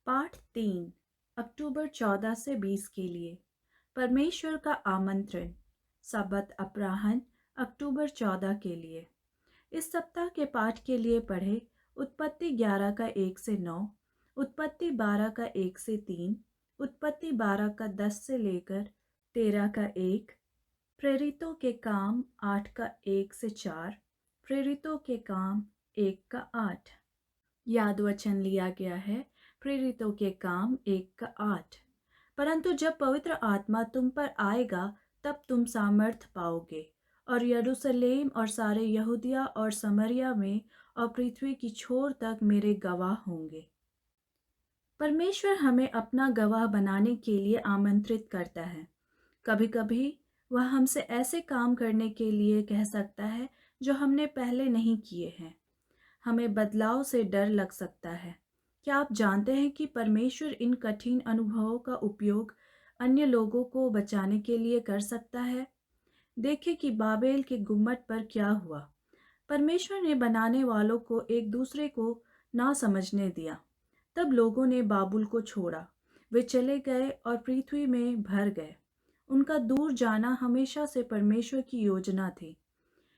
पाठ 3 अक्टूबर 14 से 20 के लिए परमेश्वर का आमंत्रण। सबत अपराह्न अक्टूबर 14 के लिए। इस सप्ताह के पाठ के लिए पढ़े उत्पत्ति 11 का 1 से 9, उत्पत्ति 12 का 1 से 3, उत्पत्ति 12 का 10 से लेकर 13 का 1, प्रेरितों के काम 8 का 1 से 4, प्रेरितों के काम 1 का 8। याद वचन लिया गया है प्रेरितों के काम 1 का 8। परंतु जब पवित्र आत्मा तुम पर आएगा तब तुम सामर्थ पाओगे और यरूशलेम और सारे यहूदिया और समरिया में और पृथ्वी की छोर तक मेरे गवाह होंगे। परमेश्वर हमें अपना गवाह बनाने के लिए आमंत्रित करता है। कभी कभी वह हमसे ऐसे काम करने के लिए कह सकता है जो हमने पहले नहीं किए हैं। हमें बदलाव से डर लग सकता है। क्या आप जानते हैं कि परमेश्वर इन कठिन अनुभवों का उपयोग अन्य लोगों को बचाने के लिए कर सकता है? देखें कि बाबेल के गुम्मट पर क्या हुआ। परमेश्वर ने बनाने वालों को एक दूसरे को ना समझने दिया। तब लोगों ने बाबुल को छोड़ा। वे चले गए और पृथ्वी में भर गए। उनका दूर जाना हमेशा से परमेश्वर की योजना थी।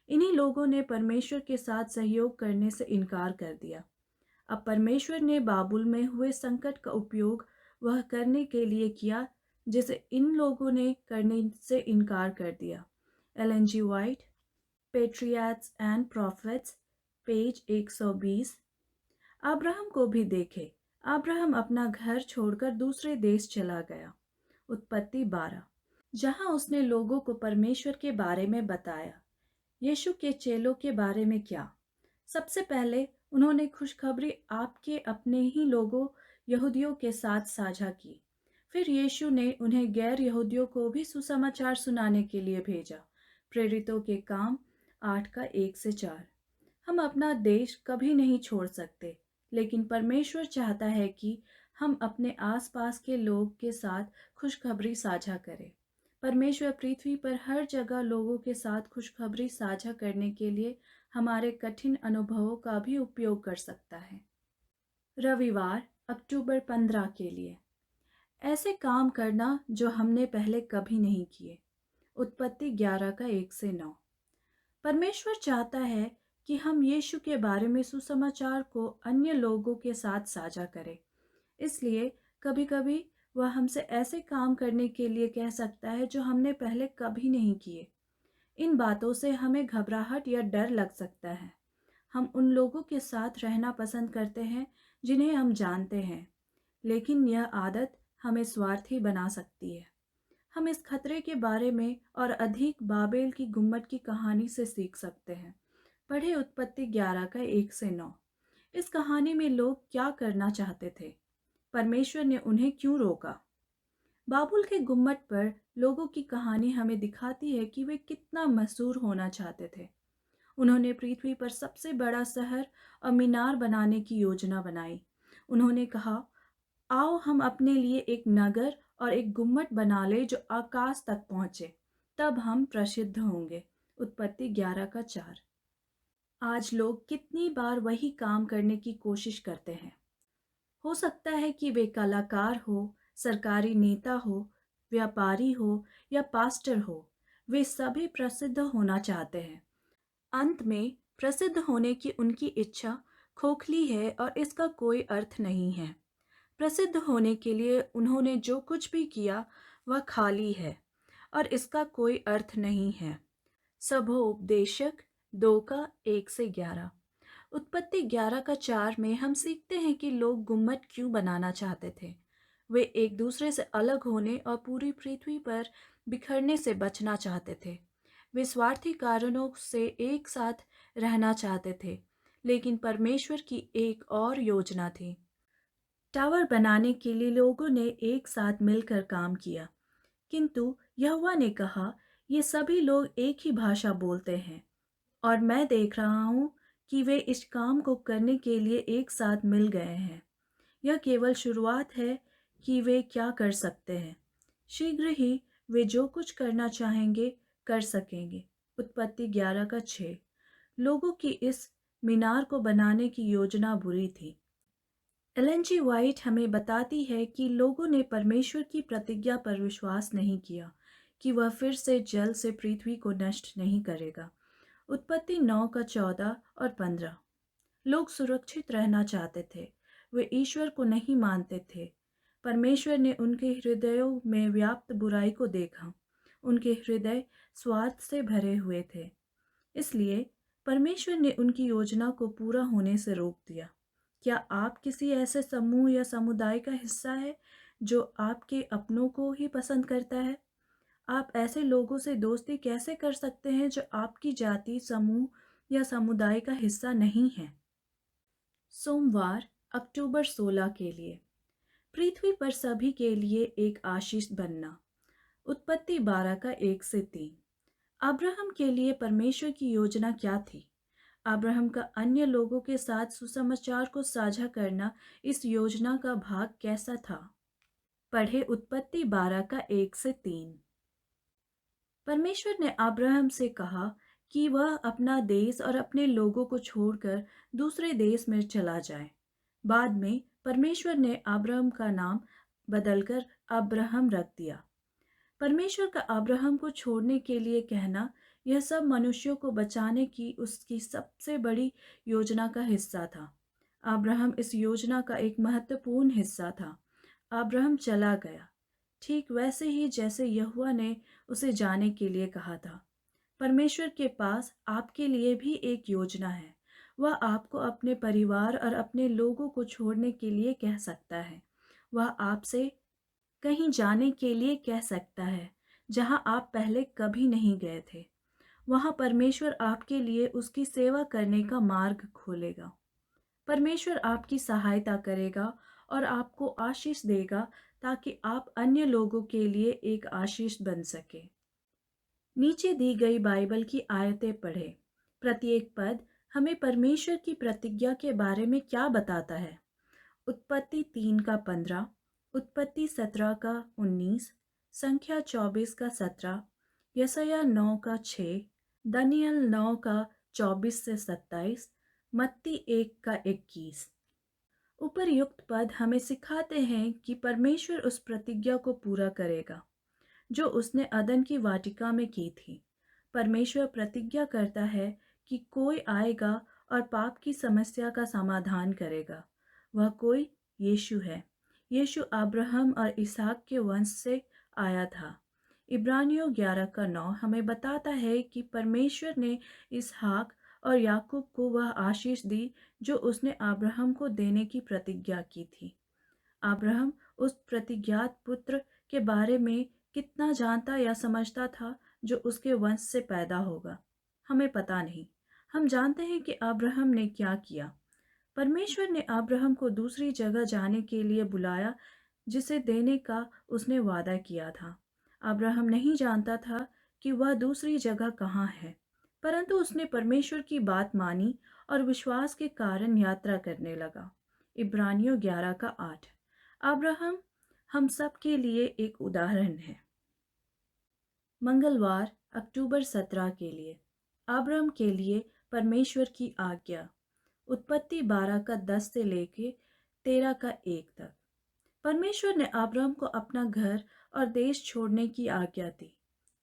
इन्हीं लोगों ने परमेश्वर के साथ सहयोग करने से इनकार कर दिया। अब परमेश्वर ने बाबुल में हुए संकट का उपयोग वह करने के लिए किया जिसे इन लोगों ने करने से इनकार कर दिया। Ellen G White, patriarchs and prophets, page 120। Abraham को भी देखे। अब्राहम अपना घर छोड़कर दूसरे देश चला गया। उत्पत्ति 12, जहां उसने लोगों को परमेश्वर के बारे में बताया। यीशु के चेलों के बारे में क्या? सबसे पहले उन्होंने खुशखबरी आपके अपने ही लोगों यहूदियों के साथ साझा की। फिर यीशु ने उन्हें गैर यहूदियों को भी सुसमाचार सुनाने के लिए भेजा। प्रेरितों के काम 8 का 1 से 4। हम अपना देश कभी नहीं छोड़ सकते, लेकिन परमेश्वर चाहता है कि हम अपने आसपास के लोग के साथ खुशखबरी साझा करें। परमेश्वर पृथ्वी पर हर जगह लोगों के साथ खुशखबरी साझा करने के लिए हमारे कठिन अनुभवों का भी उपयोग कर सकता है। रविवार अक्टूबर 15 के लिए ऐसे काम करना जो हमने पहले कभी नहीं किए। उत्पत्ति 11 का 1 से 9। परमेश्वर चाहता है कि हम यीशु के बारे में सुसमाचार को अन्य लोगों के साथ साझा करें। इसलिए कभी कभी वह हमसे ऐसे काम करने के लिए कह सकता है जो हमने पहले कभी नहीं किए। इन बातों से हमें घबराहट या डर लग सकता है। हम उन लोगों के साथ रहना पसंद करते हैं जिन्हें हम जानते हैं, लेकिन यह आदत हमें स्वार्थी बना सकती है। हम इस खतरे के बारे में और अधिक बाबेल की गुम्मट की कहानी से सीख सकते हैं। पढ़े उत्पत्ति 11 का 1 से 9। इस कहानी में लोग क्या करना चाहते थे? परमेश्वर ने उन्हें क्यों रोका? बाबुल के गुम्मट पर लोगों की कहानी हमें दिखाती है कि वे कितना मशहूर होना चाहते थे। उन्होंने पृथ्वी पर सबसे बड़ा शहर और मीनार बनाने की योजना बनाई। उन्होंने कहा, आओ हम अपने लिए एक नगर और एक गुम्मट बना ले जो आकाश तक पहुंचे, तब हम प्रसिद्ध होंगे। उत्पत्ति 11 का 4। आज लोग कितनी बार वही काम करने की कोशिश करते हैं। हो सकता है कि वे कलाकार हो, सरकारी नेता हो, व्यापारी हो या पास्टर हो। वे सभी प्रसिद्ध होना चाहते हैं। अंत में प्रसिद्ध होने की उनकी इच्छा खोखली है और इसका कोई अर्थ नहीं है। प्रसिद्ध होने के लिए उन्होंने जो कुछ भी किया वह खाली है और इसका कोई अर्थ नहीं है। सबोपदेशक 2 का 1 से 11। उत्पत्ति 11 का 4 में हम सीखते हैं कि लोग गुम्मट क्यों बनाना चाहते थे। वे एक दूसरे से अलग होने और पूरी पृथ्वी पर बिखरने से बचना चाहते थे। वे स्वार्थी कारणों से एक साथ रहना चाहते थे, लेकिन परमेश्वर की एक और योजना थी। टावर बनाने के लिए लोगों ने एक साथ मिलकर काम किया, किंतु यहोवा ने कहा, ये सभी लोग एक ही भाषा बोलते हैं और मैं देख रहा हूँ कि वे इस काम को करने के लिए एक साथ मिल गए हैं। यह केवल शुरुआत है कि वे क्या कर सकते हैं। शीघ्र ही वे जो कुछ करना चाहेंगे कर सकेंगे। उत्पत्ति 11 का 6। लोगों की इस मीनार को बनाने की योजना बुरी थी। एलन जी वाइट हमें बताती है कि लोगों ने परमेश्वर की प्रतिज्ञा पर विश्वास नहीं किया कि वह फिर से जल से पृथ्वी को नष्ट नहीं करेगा। उत्पत्ति 9 का 14 और 15। लोग सुरक्षित रहना चाहते थे। वे ईश्वर को नहीं मानते थे। परमेश्वर ने उनके हृदयों में व्याप्त बुराई को देखा। उनके हृदय स्वार्थ से भरे हुए थे। इसलिए परमेश्वर ने उनकी योजना को पूरा होने से रोक दिया। क्या आप किसी ऐसे समूह या समुदाय का हिस्सा है जो आपके अपनों को ही पसंद करता है? आप ऐसे लोगों से दोस्ती कैसे कर सकते हैं जो आपकी जाति, समूह या समुदाय का हिस्सा नहीं है? सोमवार, अक्टूबर 16 के लिए पृथ्वी पर सभी के लिए एक आशीष बनना। उत्पत्ति 12 का 1 से 3। अब्राहम के लिए परमेश्वर की योजना क्या थी? अब्राहम का अन्य लोगों के साथ सुसमाचार को साझा करना इस योजना का भाग कैसा था? पढ़े उत्पत्ति 12 का 1 से 3। परमेश्वर ने अब्राहम से कहा कि वह अपना देश और अपने लोगों को छोड़कर दूसरे देश में चला जाए। बाद में परमेश्वर ने अब्राहम का नाम बदलकर अब्राहम रख दिया। परमेश्वर का अब्राहम को छोड़ने के लिए कहना यह सब मनुष्यों को बचाने की उसकी सबसे बड़ी योजना का हिस्सा था। अब्राहम इस योजना का एक महत्वपूर्ण हिस्सा था। अब्राहम चला गया, ठीक वैसे ही जैसे यहोवा ने उसे जाने के लिए कहा था। परमेश्वर के पास आपके लिए भी एक योजना है। वह आपको अपने परिवार और अपने लोगों को छोड़ने के लिए कह सकता है। वह आपसे कहीं जाने के लिए कह सकता है जहां आप पहले कभी नहीं गए थे। वहां परमेश्वर आपके लिए उसकी सेवा करने का मार्ग खोलेगा। परमेश्वर आपकी सहायता करेगा और आपको आशीष देगा ताकि आप अन्य लोगों के लिए एक आशीष बन सके। नीचे दी गई बाइबल की आयतें पढ़ें। प्रत्येक पद हमें परमेश्वर की प्रतिज्ञा के बारे में क्या बताता है? उत्पत्ति 3 का 15, उत्पत्ति 17 का 19, संख्या 24 का 17, यशायाह 9 का 6, दानियल 9 का 24 से 27, मत्ती 1 का 21। उपर्युक्त पद हमें सिखाते हैं कि परमेश्वर उस प्रतिज्ञा को पूरा करेगा जो उसने अदन की वाटिका में की थी। परमेश्वर प्रतिज्ञा करता है कि कोई आएगा और पाप की समस्या का समाधान करेगा। वह कोई यीशु है। यीशु अब्राहम और इसहाक के वंश से आया था। इब्रानियों 11 का 9 हमें बताता है कि परमेश्वर ने इसहाक और याकूब को वह आशीष दी जो उसने अब्राहम को देने की प्रतिज्ञा की थी। अब्राहम उस प्रतिज्ञात पुत्र के बारे में कितना जानता या समझता था जो उसके वंश से पैदा होगा, हमें पता नहीं। हम जानते हैं कि अब्राहम ने क्या किया। परमेश्वर ने अब्राहम को दूसरी जगह जाने के लिए बुलाया जिसे देने का उसने वादा किया था। अब्राहम नहीं जानता था कि वह दूसरी जगह कहाँ है, परंतु उसने परमेश्वर की बात मानी और विश्वास के कारण यात्रा करने लगा। इब्रानियों 11 का 8। अब्राहम हम सब के लिए एक उदाहरण है। मंगलवार, अक्टूबर 17 के लिए अब्राहम के लिए परमेश्वर की आज्ञा। उत्पत्ति 12 का 10 से लेके 13 का 1 तक। परमेश्वर ने अब्राहम को अपना घर और देश छोड़ने की आज्ञा दी।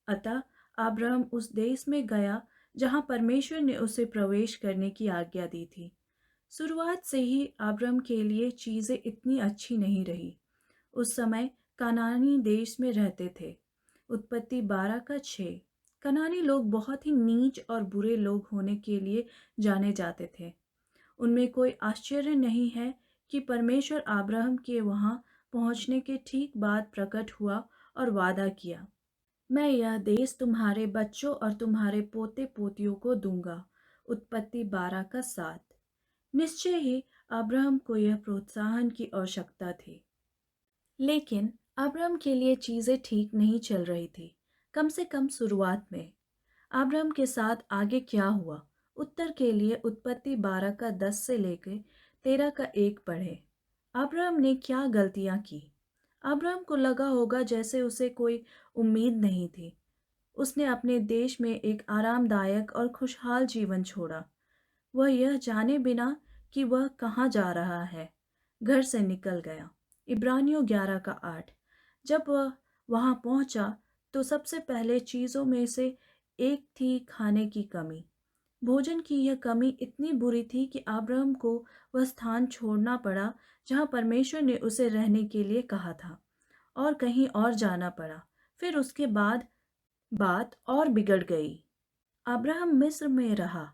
अतः अब्राहम उस देश में गया जहां परमेश्वर ने उसे प्रवेश करने की आज्ञा दी थी। शुरुआत से ही अब्राहम के लिए चीज़ें इतनी अच्छी नहीं रही। उस समय कनानी देश में रहते थे। उत्पत्ति 12 का 6। कनानी लोग बहुत ही नीच और बुरे लोग होने के लिए जाने जाते थे। उनमें कोई आश्चर्य नहीं है कि परमेश्वर अब्राहम के वहां पहुंचने के ठीक बाद प्रकट हुआ और वादा किया, मैं यह देश तुम्हारे बच्चों और तुम्हारे पोते पोतियों को दूंगा। उत्पत्ति 12 का 7। निश्चय ही अब्राहम को यह प्रोत्साहन की आवश्यकता थी। लेकिन अब्राहम के लिए चीज़ें ठीक नहीं चल रही थी, कम से कम शुरुआत में। अब्राहम के साथ आगे क्या हुआ? उत्तर के लिए उत्पत्ति 12 का 10 से लेकर 13 का 1 पढ़े। अब्राहम ने क्या गलतियां की? अब्राहम को लगा होगा जैसे उसे कोई उम्मीद नहीं थी। उसने अपने देश में एक आरामदायक और खुशहाल जीवन छोड़ा, वह यह जाने बिना कि वह कहाँ जा रहा है। घर से निकल गया। इब्रानियों 11 का 8। जब वह वहां पहुंचा तो सबसे पहले चीज़ों में से एक थी खाने की कमी। भोजन की यह कमी इतनी बुरी थी कि अब्राहम को वह स्थान छोड़ना पड़ा जहां परमेश्वर ने उसे रहने के लिए कहा था, और कहीं और जाना पड़ा। फिर उसके बाद बात और बिगड़ गई। अब्राहम मिस्र में रहा।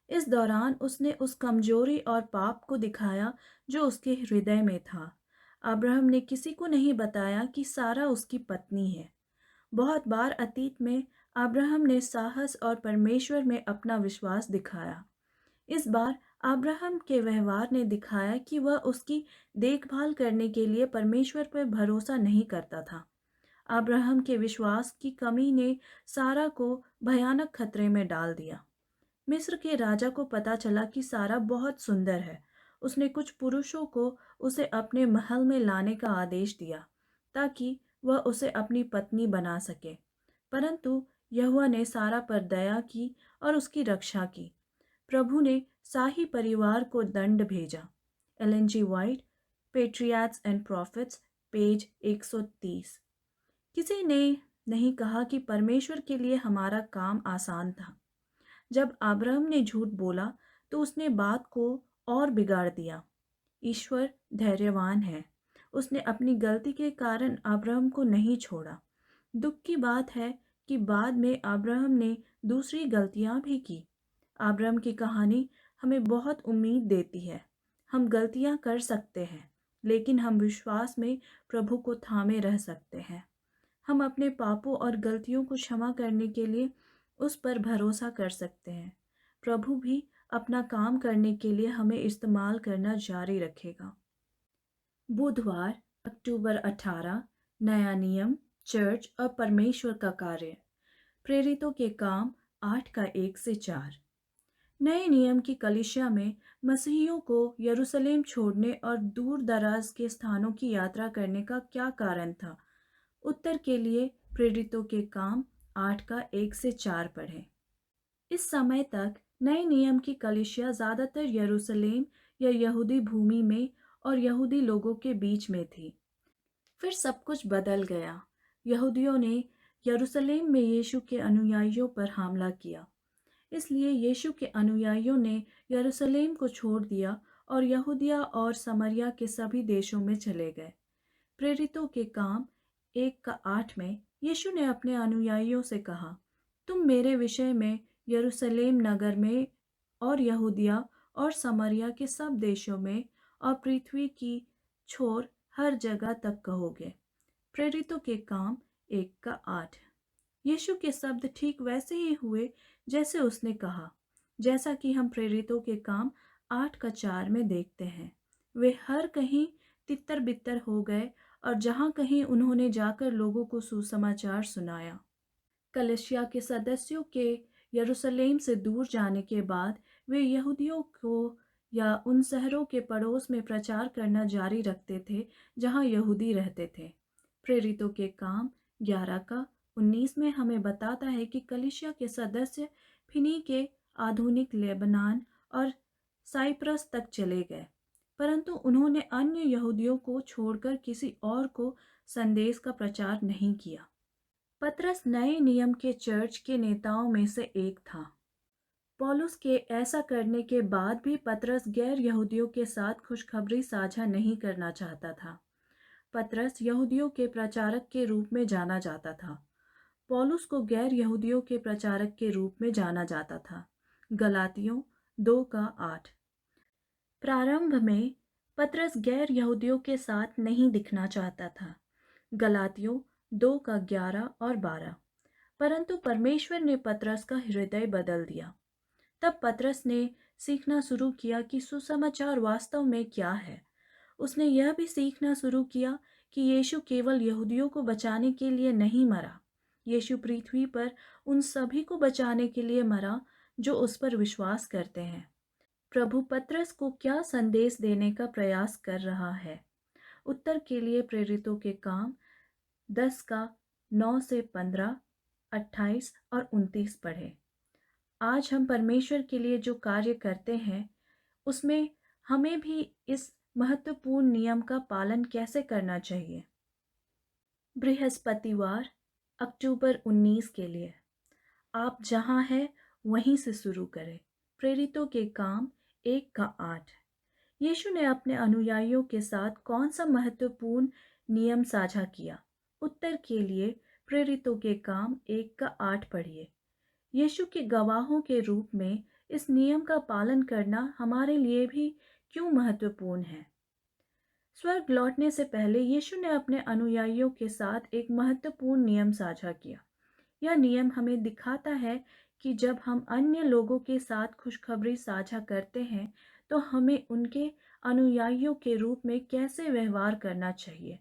इस दौरान उसने उस कमजोरी और पाप को दिखाया जो उसके हृदय में था। अब्राहम ने किसी को नहीं बताया कि सारा उसकी पत्नी है। बहुत बार अतीत में अब्राहम ने साहस और परमेश्वर में अपना विश्वास दिखाया। इस बार अब्राहम के व्यवहार ने दिखाया कि वह उसकी देखभाल करने के लिए परमेश्वर पर भरोसा नहीं करता था। अब्राहम के विश्वास की कमी ने सारा को भयानक खतरे में डाल दिया। मिस्र के राजा को पता चला कि सारा बहुत सुंदर है। उसने कुछ पुरुषों को उसे अपने महल में लाने का आदेश दिया ताकि वह उसे अपनी पत्नी बना सके। परंतु यहोवा ने सारा पर दया की और उसकी रक्षा की। प्रभु ने शाही परिवार को दंड भेजा। Ellen G White, patriarchs and prophets, page 130। किसी ने नहीं कहा कि परमेश्वर के लिए हमारा काम आसान था। जब अब्राहम ने झूठ बोला तो उसने बात को और बिगाड़ दिया। ईश्वर धैर्यवान है। उसने अपनी गलती के कारण अब्राहम को नहीं छोड़ा। दुख की बात है कि बाद में अब्राहम ने दूसरी गलतियां भी की। अब्राहम की कहानी हमें बहुत उम्मीद देती है। हम गलतियां कर सकते हैं, लेकिन हम विश्वास में प्रभु को थामे रह सकते हैं। हम अपने पापों और गलतियों को क्षमा करने के लिए उस पर भरोसा कर सकते हैं। प्रभु भी अपना काम करने के लिए हमें इस्तेमाल करना जारी रखेगा। बुधवार, अक्टूबर 18। नया नियम, चर्च और परमेश्वर का कार्य। प्रेरितों के काम 8 का 1 से 4। नए नियम की कलीसिया में मसीहियों को यरूशलेम छोड़ने और दूर दराज के स्थानों की यात्रा करने का क्या कारण था? उत्तर के लिए प्रेरितों के काम 8 का 1 से 4 पढ़ें। इस समय तक नए नियम की कलीसिया ज़्यादातर यरूशलेम या यहूदी भूमि में और यहूदी लोगों के बीच में थी। फिर सब कुछ बदल गया। यहूदियों ने यरूशलेम में यीशु के अनुयायियों पर हमला किया। इसलिए यीशु के अनुयायियों ने यरूशलेम को छोड़ दिया और यहूदिया और समरिया के सभी देशों में चले गए। प्रेरितों के काम 1 का 8 में यीशु ने अपने अनुयायियों से कहा, तुम मेरे विषय में यरूशलेम नगर में और यहूदिया और समरिया के सब देशों में और पृथ्वी की छोर हर जगह तक कहोगे। प्रेरितों के काम 1 का 8। यीशु के शब्द ठीक वैसे ही हुए जैसे उसने कहा, जैसा कि हम प्रेरितों के काम 8 का 4 में देखते हैं। वे हर कहीं तितर बितर हो गए और जहां कहीं उन्होंने जाकर लोगों को सुसमाचार सुनाया। कलीसिया के सदस्यों के यरूशलेम से दूर जाने के बाद वे यहूदियों को या उन शहरों के पड़ोस में प्रचार करना जारी रखते थे जहां यहूदी रहते थे। प्रेरितों के काम 11 का 19 में हमें बताता है कि कलीसिया के सदस्य फिनी के आधुनिक लेबनान और साइप्रस तक चले गए, परंतु उन्होंने अन्य यहूदियों को छोड़कर किसी और को संदेश का प्रचार नहीं किया। पतरस नए नियम के चर्च के नेताओं में से एक था। पौलुस के ऐसा करने के बाद भी पतरस गैर यहूदियों के साथ खुशखबरी साझा नहीं करना चाहता था। पतरस यहूदियों के प्रचारक के रूप में जाना जाता था। पौलुस को गैर यहूदियों के प्रचारक के रूप में जाना जाता था। गलातियों 2 का 8। प्रारंभ में पतरस गैर यहूदियों के साथ नहीं दिखना चाहता था। गलातियों 2 का 11 और 12। परंतु परमेश्वर ने पतरस का हृदय बदल दिया। तब पतरस ने सीखना शुरू किया कि सुसमाचार वास्तव में क्या है। उसने यह भी सीखना शुरू किया कि यीशु केवल यहूदियों को बचाने के लिए नहीं मरा। यीशु पृथ्वी पर उन सभी को बचाने के लिए मरा जो उस पर विश्वास करते हैं। प्रभु पतरस को क्या संदेश देने का प्रयास कर रहा है? उत्तर के लिए प्रेरितों के काम 10 का 9 से 15, 28 और 29 पढ़े। आज हम परमेश्वर के लिए जो कार्य करते हैं उसमें हमें भी इस महत्वपूर्ण नियम का पालन कैसे करना चाहिए। बृहस्पतिवार अक्टूबर 19 के लिए। आप जहां हैं वहीं से शुरू करें। प्रेरितों के काम 1:8। यीशु ने अपने अनुयायियों के साथ कौन सा महत्वपूर्ण नियम साझा किया? उत्तर के लिए प्रेरितों के काम 1:8 पढ़िए। यीशु के गवाहों के रूप में इस नियम का पालन करना हमारे लिए भी क्यों महत्वपूर्ण है? स्वर्ग लौटने से पहले यीशु ने अपने अनुयायियों के साथ एक महत्वपूर्ण नियम साझा किया। यह नियम हमें दिखाता है कि जब हम अन्य लोगों के साथ खुशखबरी साझा करते हैं तो हमें उनके अनुयायियों के रूप में कैसे व्यवहार करना चाहिए।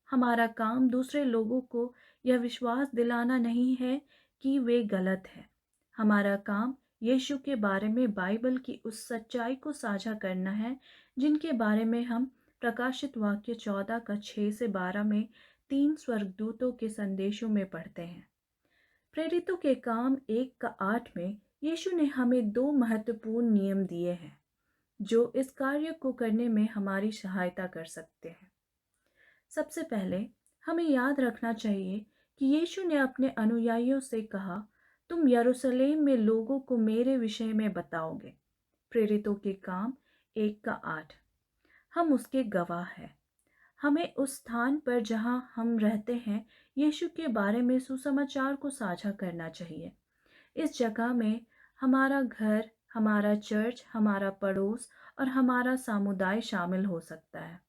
हमारा काम दूसरे लोगों को यह विश्वास दिलाना नहीं है कि वे गलत हैं। हमारा काम यीशु के बारे में बाइबल की उस सच्चाई को साझा करना है जिनके बारे में हम प्रकाशित वाक्य 14 का 6 से 12 में 3 स्वर्गदूतों के संदेशों में पढ़ते हैं। प्रेरितों के काम 1:8 में यीशु ने हमें 2 महत्वपूर्ण नियम दिए हैं जो इस कार्य को करने में हमारी सहायता कर सकते हैं। सबसे पहले हमें याद रखना चाहिए कि यीशु ने अपने अनुयायियों से कहा, तुम यरूशलेम में लोगों को मेरे विषय में बताओगे। प्रेरितों के काम 1:8। हम उसके गवाह हैं। हमें उस स्थान पर जहां हम रहते हैं यीशु के बारे में सुसमाचार को साझा करना चाहिए। इस जगह में हमारा घर, हमारा चर्च, हमारा पड़ोस और हमारा समुदाय शामिल हो सकता है।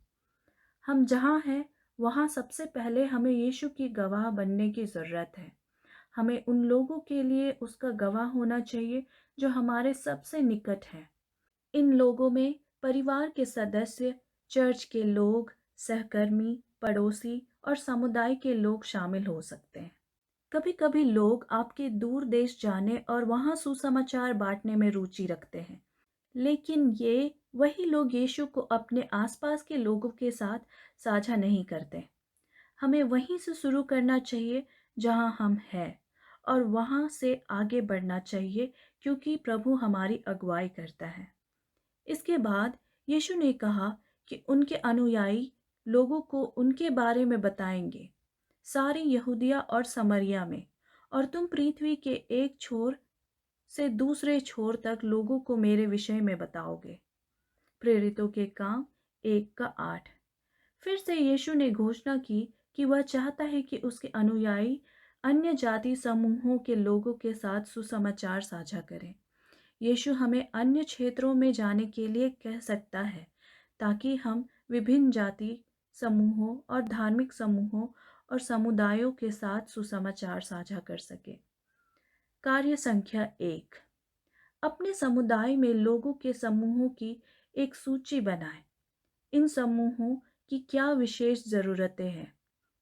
हम जहाँ हैं वहाँ सबसे पहले हमें यीशु की गवाह बनने की ज़रूरत है। हमें उन लोगों के लिए उसका गवाह होना चाहिए जो हमारे सबसे निकट हैं। इन लोगों में परिवार के सदस्य, चर्च के लोग, सहकर्मी, पड़ोसी और समुदाय के लोग शामिल हो सकते हैं। कभी कभी लोग आपके दूर देश जाने और वहाँ सुसमाचार बांटने में रुचि रखते हैं, लेकिन ये वही लोग यीशु को अपने आसपास के लोगों के साथ साझा नहीं करते। हमें वहीं से शुरू करना चाहिए जहाँ हम हैं और वहाँ से आगे बढ़ना चाहिए क्योंकि प्रभु हमारी अगुवाई करता है। इसके बाद यीशु ने कहा कि उनके अनुयायी लोगों को उनके बारे में बताएंगे, सारी यहूदिया और समरिया में, और तुम पृथ्वी के एक छोर से दूसरे छोर तक लोगों को मेरे विषय में बताओगे। प्रेरितों के काम 1:8। फिर से यीशु ने घोषणा की कि वह चाहता है कि उसके अनुयायी अन्य जाति समूहों के लोगों के साथ सुसमाचार साझा करें। यीशु हमें अन्य क्षेत्रों में जाने के लिए कह सकता है ताकि हम विभिन्न जाति समूहों और धार्मिक समूहों और समुदायों के साथ सुसमाचार साझा कर सके। कार्य संख्या 1। अपने समुदाय में लोगों के समूहों की एक सूची बनाएं। इन समूहों की क्या विशेष ज़रूरतें हैं?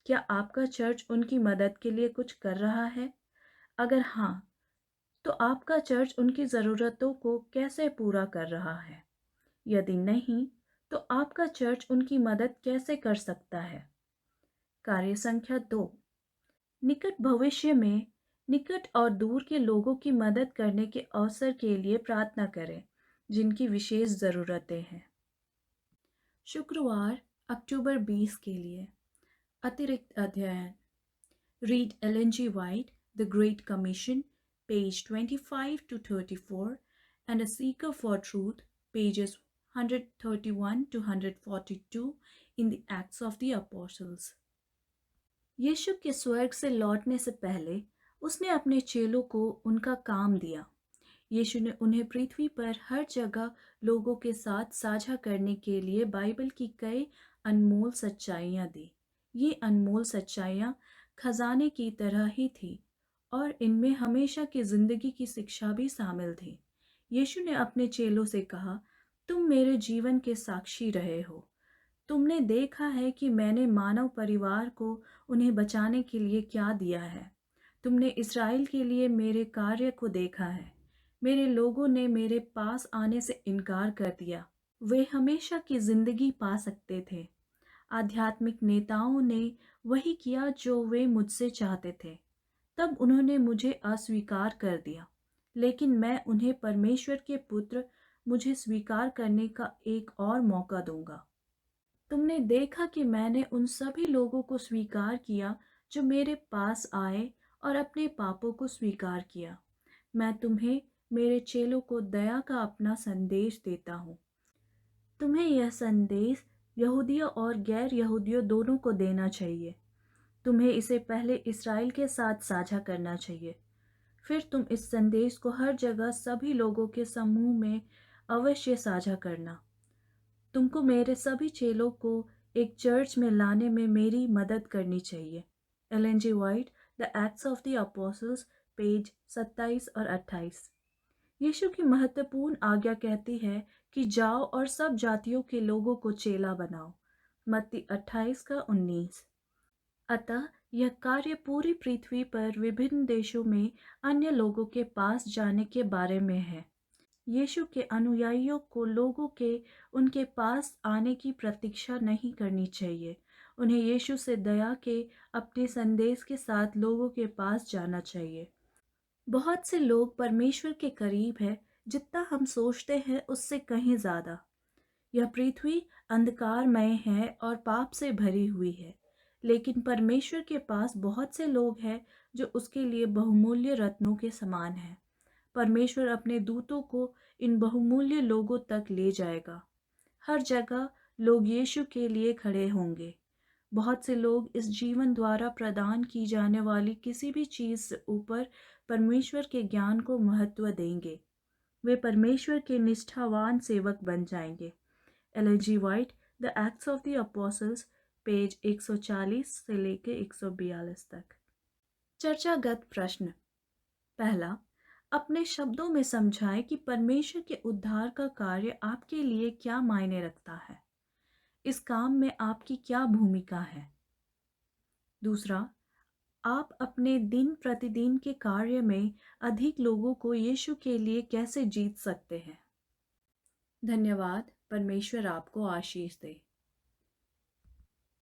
क्या आपका चर्च उनकी मदद के लिए कुछ कर रहा है? अगर हाँ, तो आपका चर्च उनकी ज़रूरतों को कैसे पूरा कर रहा है? यदि नहीं, तो आपका चर्च उनकी मदद कैसे कर सकता है? कार्य संख्या 2। निकट भविष्य में निकट और दूर के लोगों की मदद करने के अवसर के लिए प्रार्थना करें जिनकी विशेष ज़रूरतें हैं। शुक्रवार अक्टूबर 20 के लिए अतिरिक्त अध्ययन। Read Ellen G White, the great commission, page 25 to 34, and A Seeker for Truth, pages 131 to 142 in the Acts of the Apostles. यीशु के स्वर्ग से लौटने से पहले उसने अपने चेलों को उनका काम दिया। यीशु ने उन्हें पृथ्वी पर हर जगह लोगों के साथ साझा करने के लिए बाइबल की कई अनमोल सच्चाइयाँ दी। ये अनमोल सच्चाइयाँ खजाने की तरह ही थी और इनमें हमेशा की जिंदगी की शिक्षा भी शामिल थी। यीशु ने अपने चेलों से कहा, तुम मेरे जीवन के साक्षी रहे हो। तुमने देखा है कि मैंने मानव परिवार को उन्हें बचाने के लिए क्या दिया है। तुमने इस्राएल के लिए मेरे कार्य को देखा है। मेरे लोगों ने मेरे पास आने से इनकार कर दिया। वे हमेशा की जिंदगी पा सकते थे। आध्यात्मिक नेताओं ने वही किया जो वे मुझसे चाहते थे। तब उन्होंने मुझे अस्वीकार कर दिया, लेकिन मैं उन्हें परमेश्वर के पुत्र मुझे स्वीकार करने का एक और मौका दूंगा। तुमने देखा कि मैंने उन सभी लोगों को स्वीकार किया जो मेरे पास आए और अपने पापों को स्वीकार किया। मैं तुम्हें, मेरे चेलों को दया का अपना संदेश देता हूँ। तुम्हें यह संदेश यहूदियों और गैर यहूदियों दोनों को देना चाहिए। तुम्हें इसे पहले इस्राएल के साथ साझा करना चाहिए। फिर तुम इस संदेश को हर जगह सभी लोगों के समूह में अवश्य साझा करना। तुमको मेरे सभी चेलों को एक चर्च में लाने में मेरी मदद करनी चाहिए। Ellen G White, the acts of the apostles, page 27 और 28। यीशु की महत्वपूर्ण आज्ञा कहती है कि जाओ और सब जातियों के लोगों को चेला बनाओ। मत्ती 28 का 19। अतः यह कार्य पूरी पृथ्वी पर विभिन्न देशों में अन्य लोगों के पास जाने के बारे में है। यीशु के अनुयायियों को लोगों के उनके पास आने की प्रतीक्षा नहीं करनी चाहिए। उन्हें यीशु से दया के अपने संदेश के साथ लोगों के पास जाना चाहिए। बहुत से लोग परमेश्वर के करीब है जितना हम सोचते हैं उससे कहीं ज़्यादा। यह पृथ्वी अंधकारमय है और पाप से भरी हुई है, लेकिन परमेश्वर के पास बहुत से लोग हैं जो उसके लिए बहुमूल्य रत्नों के समान हैं। परमेश्वर अपने दूतों को इन बहुमूल्य लोगों तक ले जाएगा। हर जगह लोग यीशु के लिए खड़े होंगे। बहुत से लोग इस जीवन द्वारा प्रदान की जाने वाली किसी भी चीज़ से ऊपर परमेश्वर के ज्ञान को महत्व देंगे। वे परमेश्वर के निष्ठावान सेवक बन जाएंगे। Ellen G White, the acts of the apostles, page 140 से लेकर 142 तक। चर्चागत प्रश्न। पहला, अपने शब्दों में समझाएं कि परमेश्वर के उद्धार का कार्य आपके लिए क्या मायने रखता है। इस काम में आपकी क्या भूमिका है। दूसरा, आप अपने दिन प्रतिदिन के कार्य में अधिक लोगों को यीशु के लिए कैसे जीत सकते हैं। धन्यवाद। परमेश्वर आपको आशीष दे।